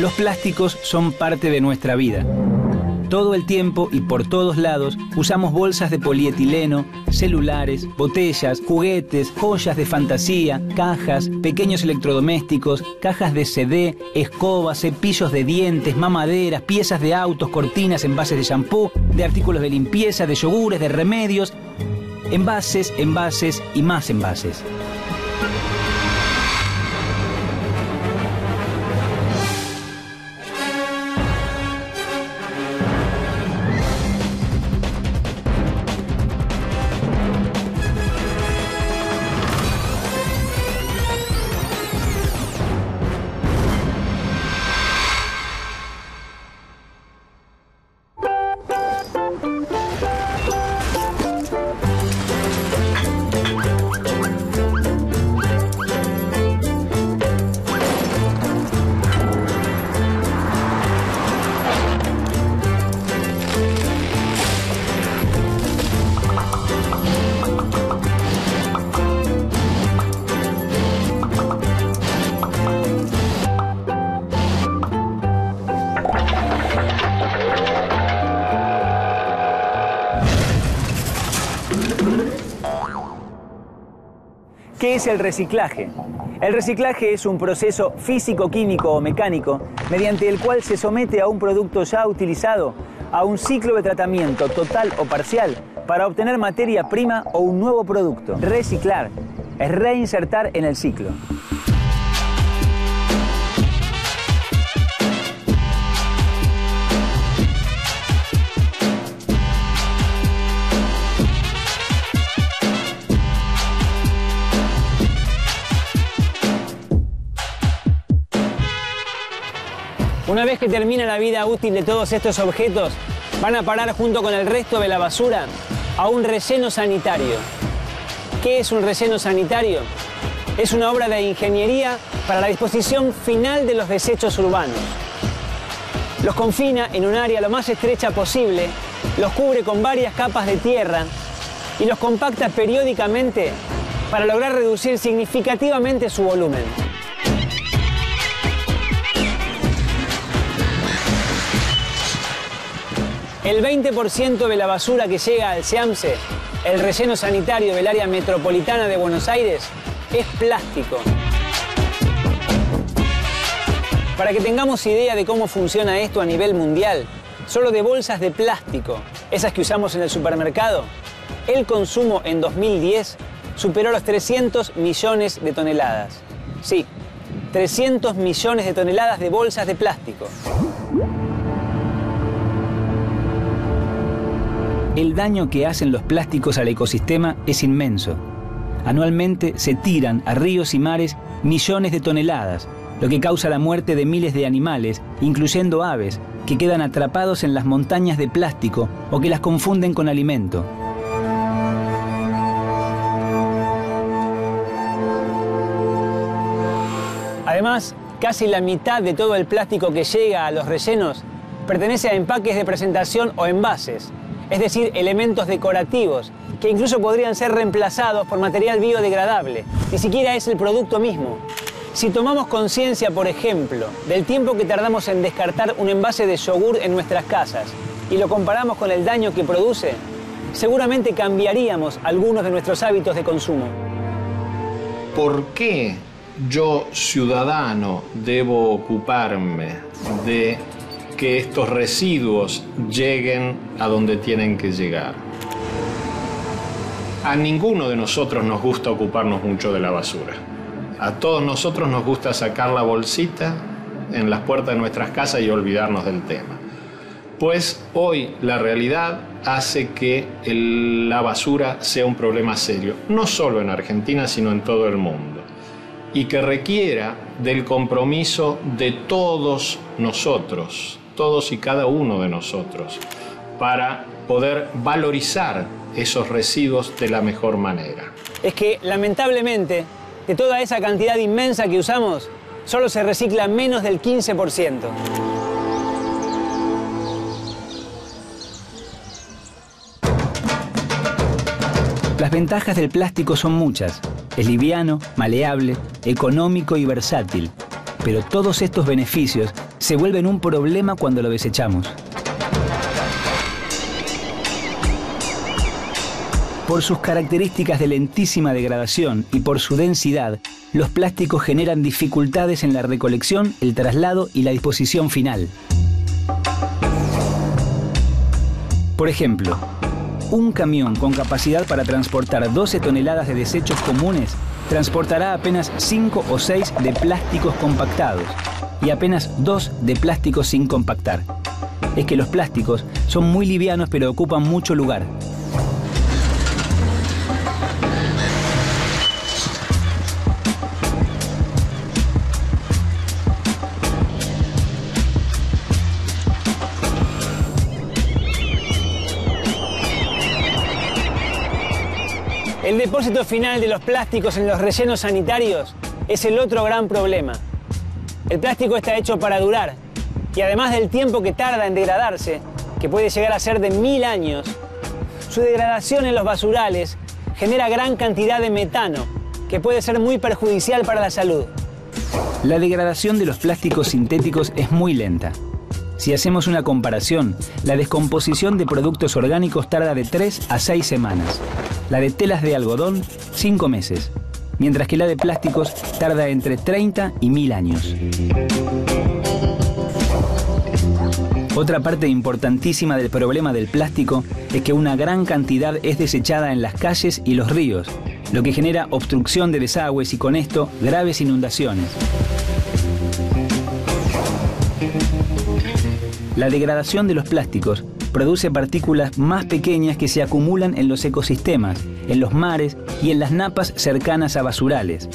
Los plásticos son parte de nuestra vida. Todo el tiempo y por todos lados usamos bolsas de polietileno, celulares, botellas, juguetes, joyas de fantasía, cajas, pequeños electrodomésticos, cajas de CD, escobas, cepillos de dientes, mamaderas, piezas de autos, cortinas, envases de shampoo, de artículos de limpieza, de yogures, de remedios, envases, envases y más envases. ¿Qué es el reciclaje? El reciclaje es un proceso físico-químico o mecánico mediante el cual se somete a un producto ya utilizado a un ciclo de tratamiento total o parcial para obtener materia prima o un nuevo producto. Reciclar es reinsertar en el ciclo. Una vez que termina la vida útil de todos estos objetos, van a parar junto con el resto de la basura a un relleno sanitario. ¿Qué es un relleno sanitario? Es una obra de ingeniería para la disposición final de los desechos urbanos. Los confina en un área lo más estrecha posible, los cubre con varias capas de tierra y los compacta periódicamente para lograr reducir significativamente su volumen. El 20% de la basura que llega al SEAMSE, el relleno sanitario del área metropolitana de Buenos Aires, es plástico. Para que tengamos idea de cómo funciona esto a nivel mundial, solo de bolsas de plástico, esas que usamos en el supermercado, el consumo en 2010 superó los 300 millones de toneladas. Sí, 300 millones de toneladas de bolsas de plástico. El daño que hacen los plásticos al ecosistema es inmenso. Anualmente se tiran a ríos y mares millones de toneladas, lo que causa la muerte de miles de animales, incluyendo aves, que quedan atrapados en las montañas de plástico o que las confunden con alimento. Además, casi la mitad de todo el plástico que llega a los rellenos pertenece a empaques de presentación o envases, es decir, elementos decorativos, que incluso podrían ser reemplazados por material biodegradable. Ni siquiera es el producto mismo. Si tomamos conciencia, por ejemplo, del tiempo que tardamos en descartar un envase de yogur en nuestras casas y lo comparamos con el daño que produce, seguramente cambiaríamos algunos de nuestros hábitos de consumo. ¿Por qué yo, ciudadano, debo ocuparme de que estos residuos lleguen a donde tienen que llegar? A ninguno de nosotros nos gusta ocuparnos mucho de la basura. A todos nosotros nos gusta sacar la bolsita en las puertas de nuestras casas y olvidarnos del tema. Pues hoy la realidad hace que la basura sea un problema serio, no solo en Argentina, sino en todo el mundo, y que requiera del compromiso de todos nosotros, todos y cada uno de nosotros, para poder valorizar esos residuos de la mejor manera. Es que, lamentablemente, de toda esa cantidad inmensa que usamos, solo se recicla menos del 15%. Las ventajas del plástico son muchas. Es liviano, maleable, económico y versátil. Pero todos estos beneficios se vuelven un problema cuando lo desechamos. Por sus características de lentísima degradación y por su densidad, los plásticos generan dificultades en la recolección, el traslado y la disposición final. Por ejemplo, un camión con capacidad para transportar 12 toneladas de desechos comunes transportará apenas 5 o 6 de plásticos compactados y apenas 2 de plásticos sin compactar. Es que los plásticos son muy livianos pero ocupan mucho lugar. El depósito final de los plásticos en los rellenos sanitarios es el otro gran problema. El plástico está hecho para durar y además del tiempo que tarda en degradarse, que puede llegar a ser de 1000 años, su degradación en los basurales genera gran cantidad de metano, que puede ser muy perjudicial para la salud. La degradación de los plásticos sintéticos es muy lenta. Si hacemos una comparación, la descomposición de productos orgánicos tarda de 3 a 6 semanas. La de telas de algodón, 5 meses. Mientras que la de plásticos tarda entre 30 y 1000 años. Otra parte importantísima del problema del plástico es que una gran cantidad es desechada en las calles y los ríos, lo que genera obstrucción de desagües y con esto graves inundaciones. La degradación de los plásticos produce partículas más pequeñas que se acumulan en los ecosistemas, en los mares y en las napas cercanas a basurales.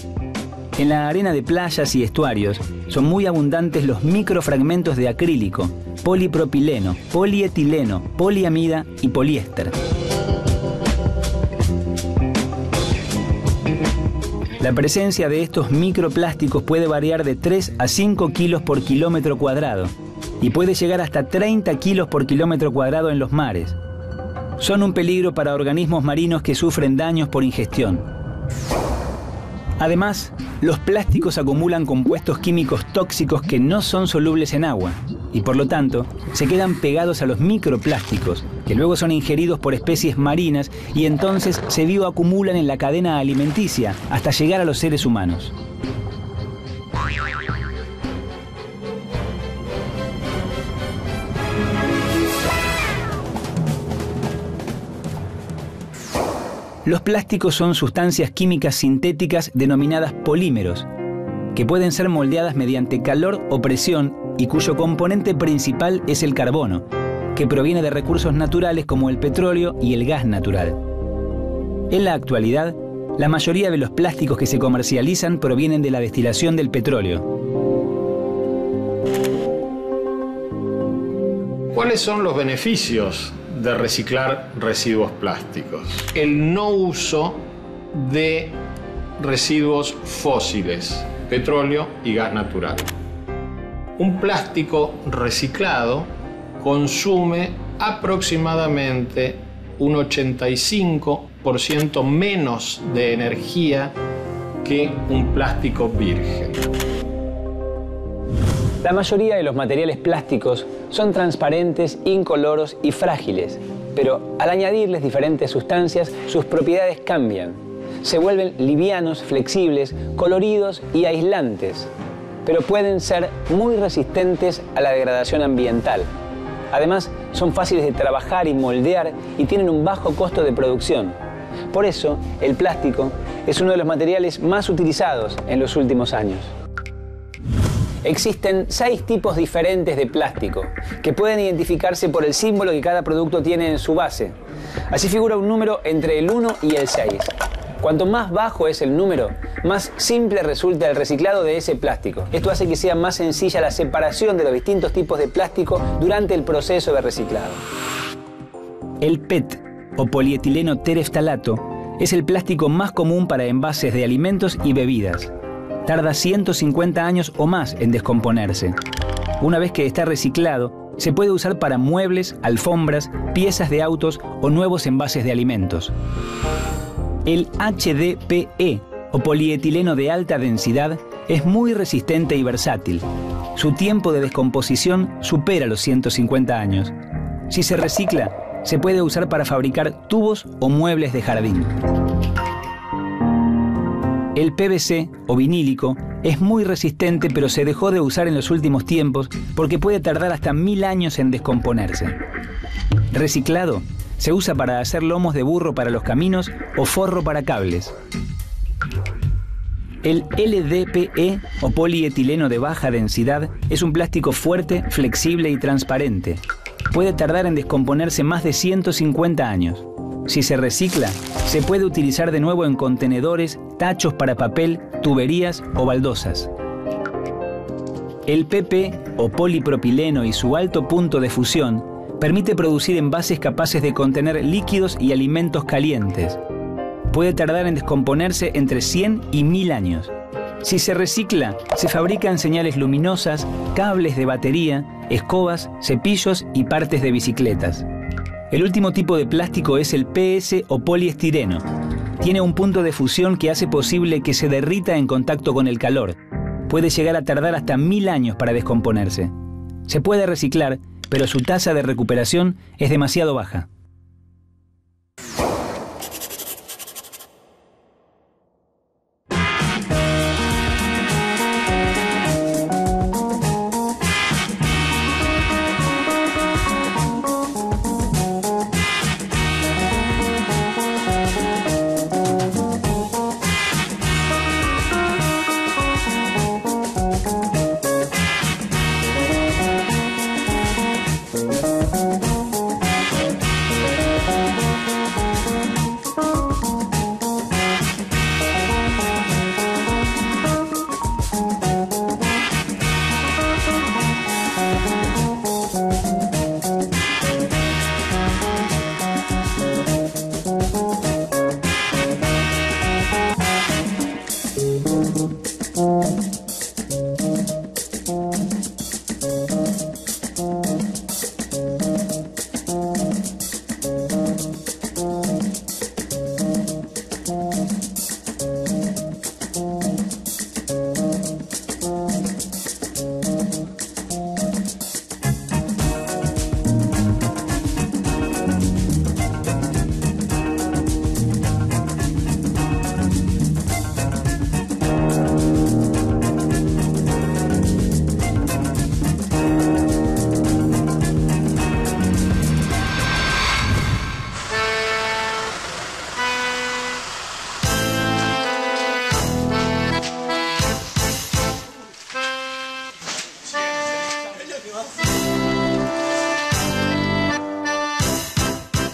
En la arena de playas y estuarios son muy abundantes los microfragmentos de acrílico, polipropileno, polietileno, poliamida y poliéster. La presencia de estos microplásticos puede variar de 3 a 5 kilos por kilómetro cuadrado y puede llegar hasta 30 kilos por kilómetro cuadrado en los mares. Son un peligro para organismos marinos que sufren daños por ingestión. Además, los plásticos acumulan compuestos químicos tóxicos que no son solubles en agua y por lo tanto se quedan pegados a los microplásticos, que luego son ingeridos por especies marinas y entonces se bioacumulan en la cadena alimenticia hasta llegar a los seres humanos. Los plásticos son sustancias químicas sintéticas denominadas polímeros, que pueden ser moldeadas mediante calor o presión y cuyo componente principal es el carbono, que proviene de recursos naturales como el petróleo y el gas natural. En la actualidad, la mayoría de los plásticos que se comercializan provienen de la destilación del petróleo. ¿Cuáles son los beneficios de reciclar residuos plásticos? El no uso de residuos fósiles, petróleo y gas natural. Un plástico reciclado consume aproximadamente un 85% menos de energía que un plástico virgen. La mayoría de los materiales plásticos son transparentes, incoloros y frágiles, pero al añadirles diferentes sustancias, sus propiedades cambian. Se vuelven livianos, flexibles, coloridos y aislantes, pero pueden ser muy resistentes a la degradación ambiental. Además, son fáciles de trabajar y moldear y tienen un bajo costo de producción. Por eso, el plástico es uno de los materiales más utilizados en los últimos años. Existen 6 tipos diferentes de plástico, que pueden identificarse por el símbolo que cada producto tiene en su base. Así figura un número entre el 1 y el 6. Cuanto más bajo es el número, más simple resulta el reciclado de ese plástico. Esto hace que sea más sencilla la separación de los distintos tipos de plástico durante el proceso de reciclado. El PET, o polietileno tereftalato, es el plástico más común para envases de alimentos y bebidas. Tarda 150 años o más en descomponerse. Una vez que está reciclado, se puede usar para muebles, alfombras, piezas de autos o nuevos envases de alimentos. El HDPE, o polietileno de alta densidad, es muy resistente y versátil. Su tiempo de descomposición supera los 150 años. Si se recicla, se puede usar para fabricar tubos o muebles de jardín. El PVC o vinílico es muy resistente, pero se dejó de usar en los últimos tiempos porque puede tardar hasta 1000 años en descomponerse. Reciclado, se usa para hacer lomos de burro para los caminos o forro para cables. El LDPE o polietileno de baja densidad es un plástico fuerte, flexible y transparente. Puede tardar en descomponerse más de 150 años. Si se recicla, se puede utilizar de nuevo en contenedores, tachos para papel, tuberías o baldosas. El PP o polipropileno y su alto punto de fusión permite producir envases capaces de contener líquidos y alimentos calientes. Puede tardar en descomponerse entre 100 y 1000 años. Si se recicla, se fabrican señales luminosas, cables de batería, escobas, cepillos y partes de bicicletas. El último tipo de plástico es el PS o poliestireno. Tiene un punto de fusión que hace posible que se derrita en contacto con el calor. Puede llegar a tardar hasta 1000 años para descomponerse. Se puede reciclar, pero su tasa de recuperación es demasiado baja.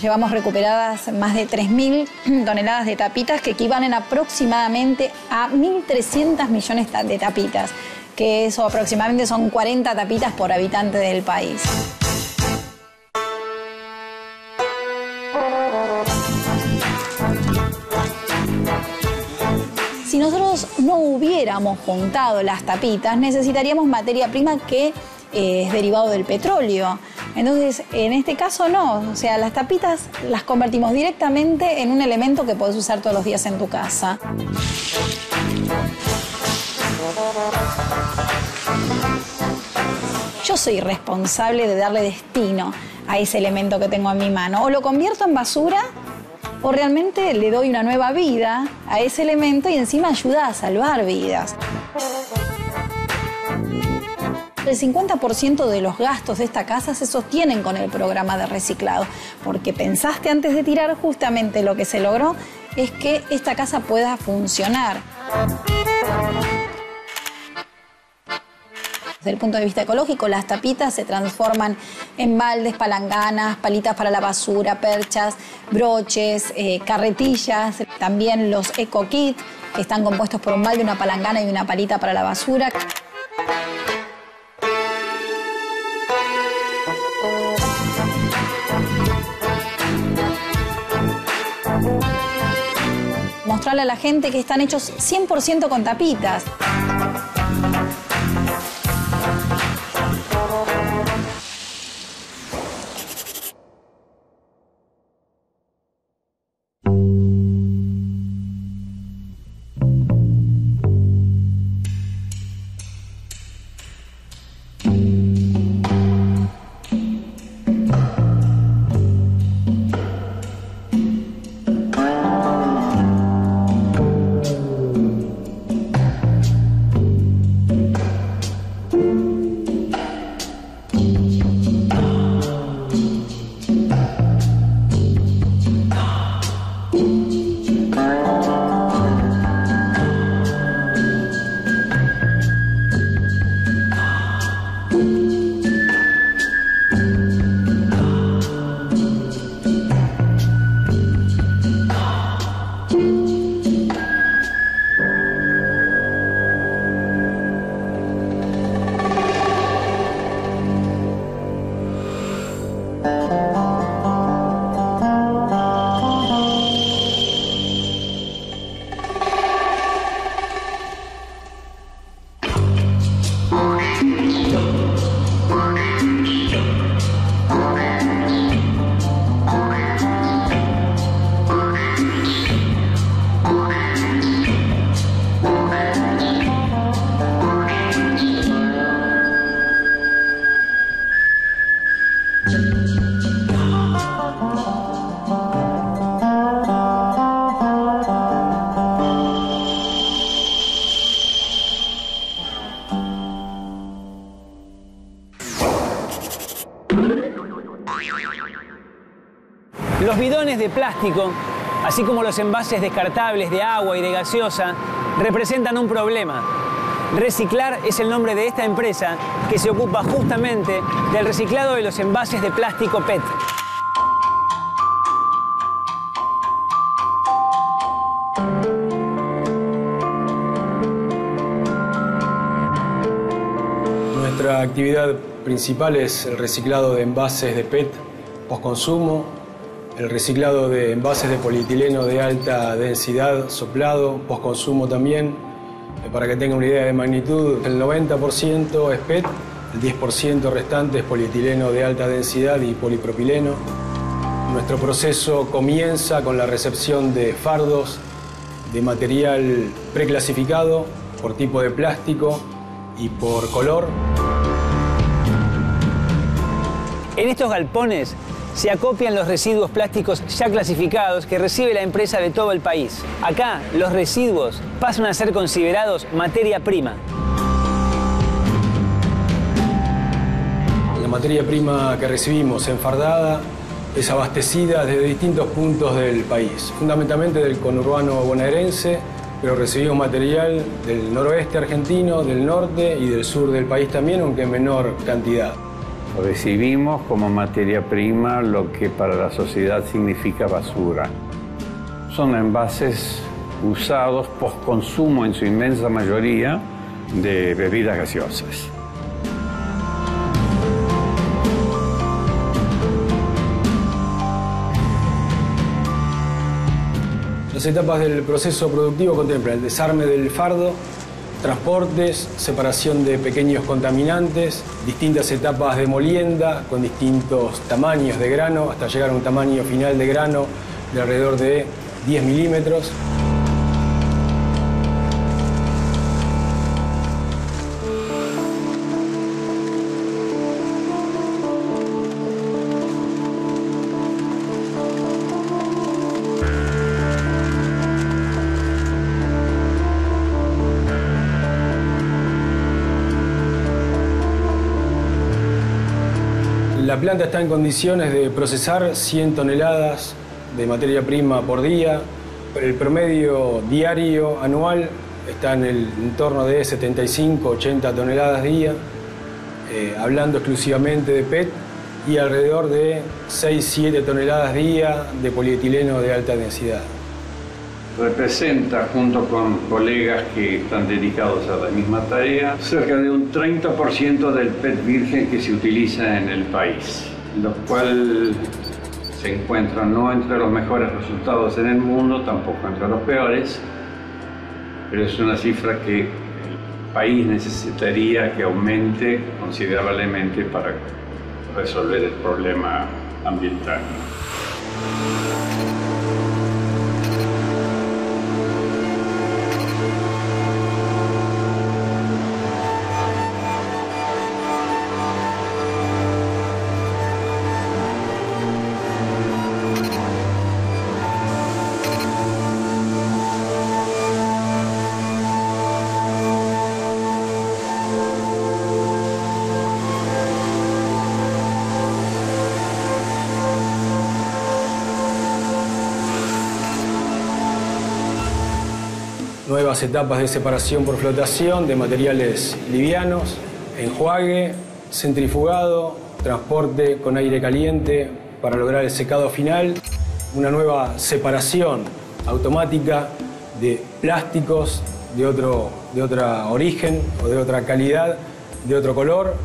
Llevamos recuperadas más de 3.000 toneladas de tapitas que equivalen aproximadamente a 1.300 millones de tapitas, que eso aproximadamente son 40 tapitas por habitante del país. Si nosotros no hubiéramos juntado las tapitas, necesitaríamos materia prima que es derivado del petróleo. Entonces, en este caso no, o sea, las tapitas las convertimos directamente en un elemento que podés usar todos los días en tu casa. Yo soy responsable de darle destino a ese elemento que tengo en mi mano. O lo convierto en basura o realmente le doy una nueva vida a ese elemento y encima ayuda a salvar vidas. El 50% de los gastos de esta casa se sostienen con el programa de reciclado, porque pensaste antes de tirar, justamente lo que se logró es que esta casa pueda funcionar. Desde el punto de vista ecológico, las tapitas se transforman en baldes, palanganas, palitas para la basura, perchas, broches, carretillas, también los eco-kit, que están compuestos por un balde, una palangana y una palita para la basura. Mostrarle a la gente que están hechos 100% con tapitas. bidones de plástico, así como los envases descartables de agua y de gaseosa, representan un problema. Reciclar es el nombre de esta empresa que se ocupa justamente del reciclado de los envases de plástico PET. Nuestra actividad principal es el reciclado de envases de PET postconsumo, el reciclado de envases de polietileno de alta densidad soplado, postconsumo también. Para que tengan una idea de magnitud, el 90% es PET, el 10% restante es polietileno de alta densidad y polipropileno. Nuestro proceso comienza con la recepción de fardos de material preclasificado por tipo de plástico y por color. En estos galpones se acopian los residuos plásticos ya clasificados que recibe la empresa de todo el país. Acá, los residuos pasan a ser considerados materia prima. La materia prima que recibimos enfardada es abastecida desde distintos puntos del país, fundamentalmente del conurbano bonaerense, pero recibimos material del noroeste argentino, del norte y del sur del país también, aunque en menor cantidad. Recibimos como materia prima lo que para la sociedad significa basura. Son envases usados postconsumo en su inmensa mayoría de bebidas gaseosas. Las etapas del proceso productivo contemplan el desarme del fardo, transportes, separación de pequeños contaminantes, distintas etapas de molienda con distintos tamaños de grano hasta llegar a un tamaño final de grano de alrededor de 10 milímetros. La planta está en condiciones de procesar 100 toneladas de materia prima por día. El promedio diario anual está en el entorno de 75-80 toneladas día, hablando exclusivamente de PET, y alrededor de 6-7 toneladas día de polietileno de alta densidad. Representa, junto con colegas que están dedicados a la misma tarea, cerca de un 30% del PET virgen que se utiliza en el país, lo cual se encuentra no entre los mejores resultados en el mundo, tampoco entre los peores, pero es una cifra que el país necesitaría que aumente considerablemente para resolver el problema ambiental. Nuevas etapas de separación por flotación de materiales livianos, enjuague, centrifugado, transporte con aire caliente para lograr el secado final, una nueva separación automática de plásticos de otro origen o de otra calidad, de otro color,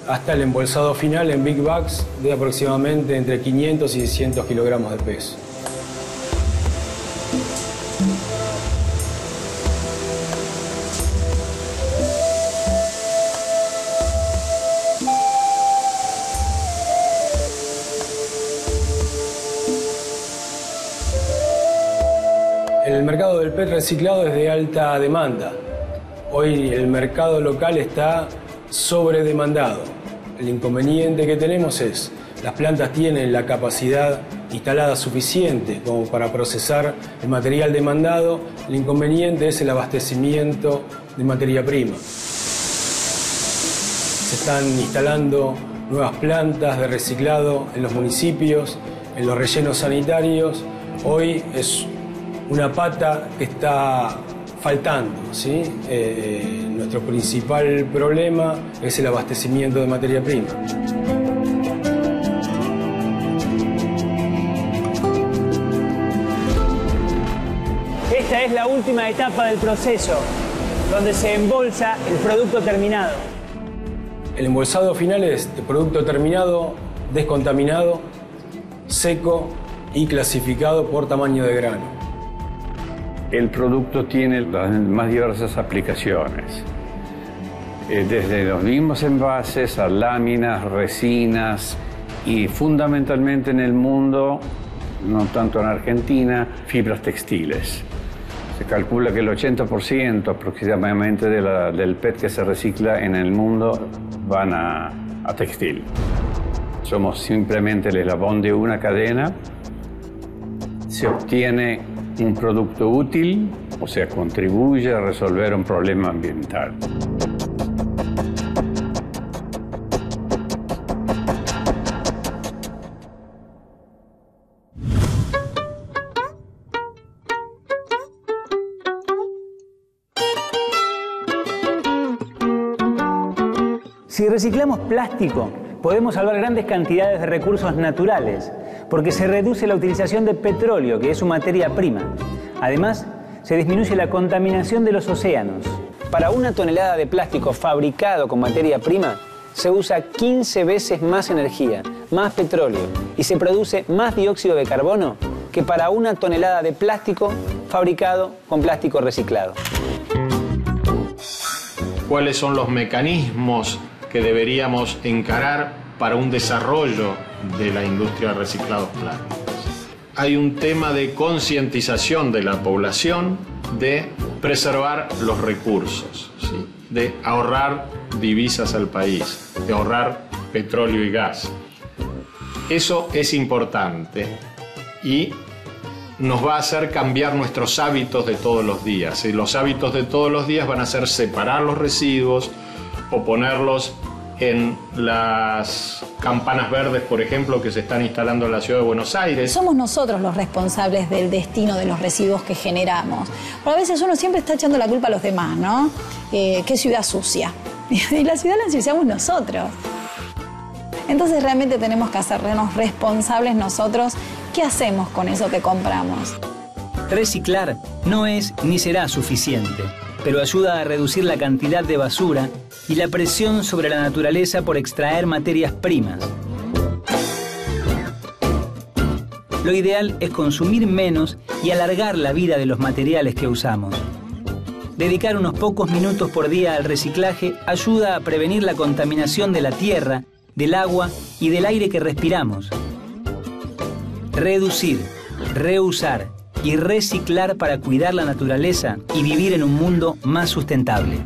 hasta el embolsado final en big bags de aproximadamente entre 500 y 600 kilogramos de peso. El mercado del PET reciclado es de alta demanda. Hoy el mercado local está sobredemandado. El inconveniente que tenemos es las plantas tienen la capacidad instalada suficiente como para procesar el material demandado. El inconveniente es el abastecimiento de materia prima. Se están instalando nuevas plantas de reciclado en los municipios en los rellenos sanitarios hoy es una pata que está faltando, ¿sí? Nuestro principal problema es el abastecimiento de materia prima. Esta es la última etapa del proceso, donde se embolsa el producto terminado. El embolsado final es el producto terminado, descontaminado, seco y clasificado por tamaño de grano. El producto tiene las más diversas aplicaciones, desde los mismos envases a láminas, resinas y fundamentalmente en el mundo, no tanto en Argentina, fibras textiles. Se calcula que el 80% aproximadamente del PET que se recicla en el mundo van a textil. Somos simplemente el eslabón de una cadena. Se obtiene un producto útil, o sea, contribuye a resolver un problema ambiental. Si reciclamos plástico, podemos salvar grandes cantidades de recursos naturales, porque se reduce la utilización de petróleo, que es su materia prima. Además, se disminuye la contaminación de los océanos. Para una tonelada de plástico fabricado con materia prima, se usa 15 veces más energía, más petróleo, y se produce más dióxido de carbono que para una tonelada de plástico fabricado con plástico reciclado. ¿Cuáles son los mecanismos que deberíamos encarar para un desarrollo de la industria de reciclados plásticos? Hay un tema de concientización de la población de preservar los recursos, ¿sí? De ahorrar divisas al país, de ahorrar petróleo y gas. Eso es importante y nos va a hacer cambiar nuestros hábitos de todos los días. Y los hábitos de todos los días van a ser separar los residuos o ponerlos en las campanas verdes, por ejemplo, que se están instalando en la ciudad de Buenos Aires. Somos nosotros los responsables del destino de los residuos que generamos. Pero a veces uno siempre está echando la culpa a los demás, ¿no? ¿Qué ciudad sucia? Y la ciudad la ensuciamos nosotros. Entonces realmente tenemos que hacernos responsables nosotros. ¿Qué hacemos con eso que compramos? Reciclar no es ni será suficiente, pero ayuda a reducir la cantidad de basura y la presión sobre la naturaleza por extraer materias primas. Lo ideal es consumir menos y alargar la vida de los materiales que usamos. Dedicar unos pocos minutos por día al reciclaje ayuda a prevenir la contaminación de la tierra, del agua y del aire que respiramos. Reducir, reusar y reciclar para cuidar la naturaleza y vivir en un mundo más sustentable.